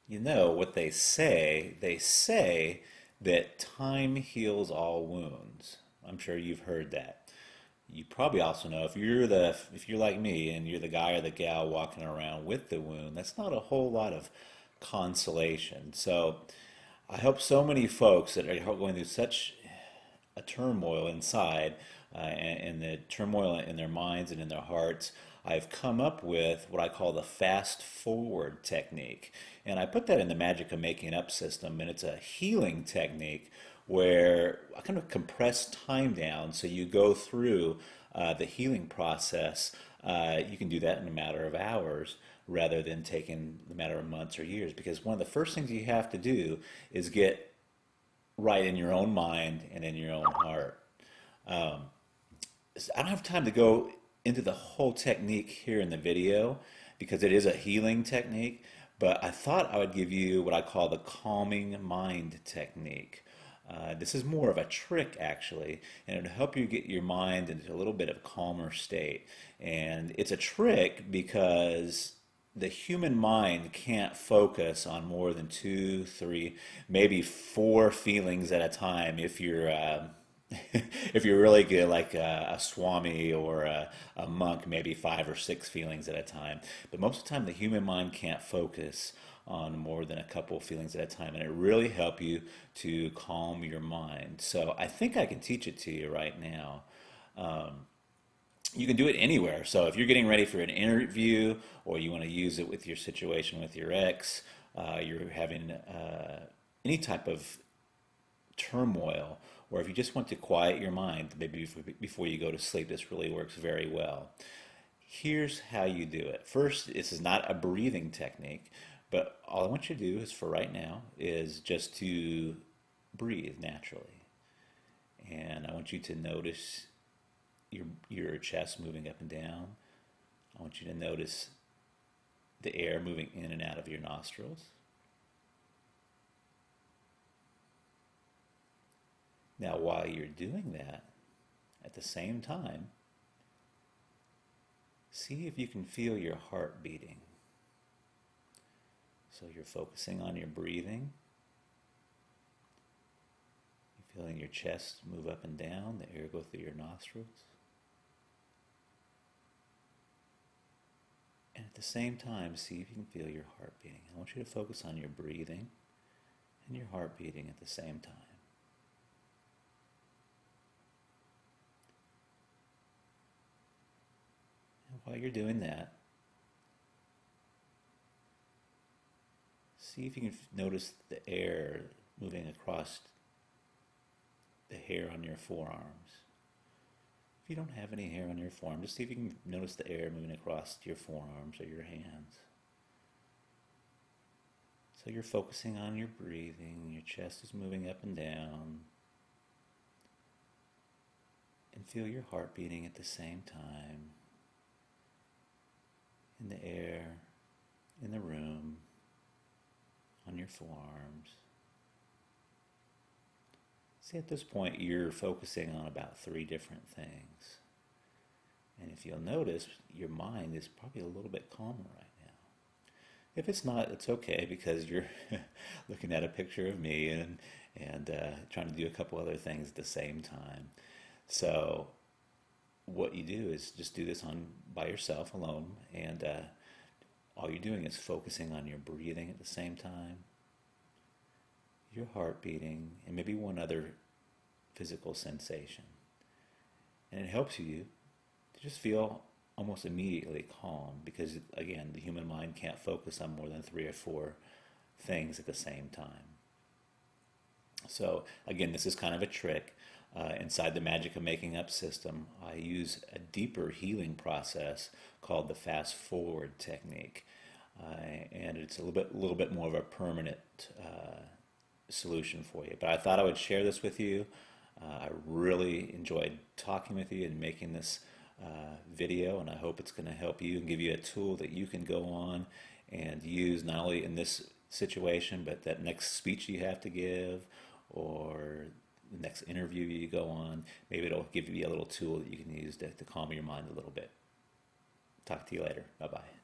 You know what they say? They say that time heals all wounds. I'm sure you've heard that. You probably also know if you're like me and you're the guy or the gal walking around with the wound, that's not a whole lot of consolation. So I hope so many folks that are going through such a turmoil inside and the turmoil in their minds and in their hearts, I've come up with what I call the fast forward technique. And I put that in the Magic of Making Up system, and it's a healing technique where I kind of compress time down so you go through the healing process. You can do that in a matter of hours rather than taking the matter of months or years, because one of the first things you have to do is get right in your own mind and in your own heart. Um, I don't have time to go into the whole technique here in the video because it is a healing technique, but I thought I would give you what I call the calming mind technique. This is more of a trick actually, and it'll help you get your mind into a little bit of a calmer state. And it's a trick because the human mind can't focus on more than two, three, maybe four feelings at a time if you're if you're really good, like a swami or a monk, maybe five or six feelings at a time. But most of the time, the human mind can't focus on more than a couple of feelings at a time, and it really helps you to calm your mind. So I think I can teach it to you right now. Um, you can do it anywhere. So if you're getting ready for an interview, or you want to use it with your situation with your ex, you're having any type of turmoil, or if you just want to quiet your mind, maybe before you go to sleep, this really works very well. Here's how you do it. First, this is not a breathing technique, but all I want you to do is for right now is just to breathe naturally. And I want you to notice your chest moving up and down. I want you to notice the air moving in and out of your nostrils. Now, while you're doing that, at the same time, see if you can feel your heart beating. So you're focusing on your breathing. You're feeling your chest move up and down, the air go through your nostrils. And at the same time, see if you can feel your heart beating. I want you to focus on your breathing and your heart beating at the same time. And while you're doing that, see if you can notice the air moving across the hair on your forearms. If you don't have any hair on your forearm, just see if you can notice the air moving across your forearms or your hands. So you're focusing on your breathing, your chest is moving up and down, and feel your heart beating at the same time in the air, in the room, on your forearms. See, at this point, you're focusing on about three different things. And if you'll notice, your mind is probably a little bit calmer right now. If it's not, it's okay because you're looking at a picture of me and trying to do a couple other things at the same time. So what you do is just do this by yourself alone, and all you're doing is focusing on your breathing at the same time, your heart beating, and maybe one other physical sensation. And it helps you to just feel almost immediately calm because, again, the human mind can't focus on more than three or four things at the same time. So, again, this is kind of a trick. Inside the Magic of Making Up system, I use a deeper healing process called the fast forward technique. And it's a little bit more of a permanent solution for you. But I thought I would share this with you. I really enjoyed talking with you and making this video, and I hope it's going to help you and give you a tool that you can go on and use not only in this situation, but that next speech you have to give or the next interview you go on. Maybe it'll give you a little tool that you can use to calm your mind a little bit. Talk to you later. Bye-bye.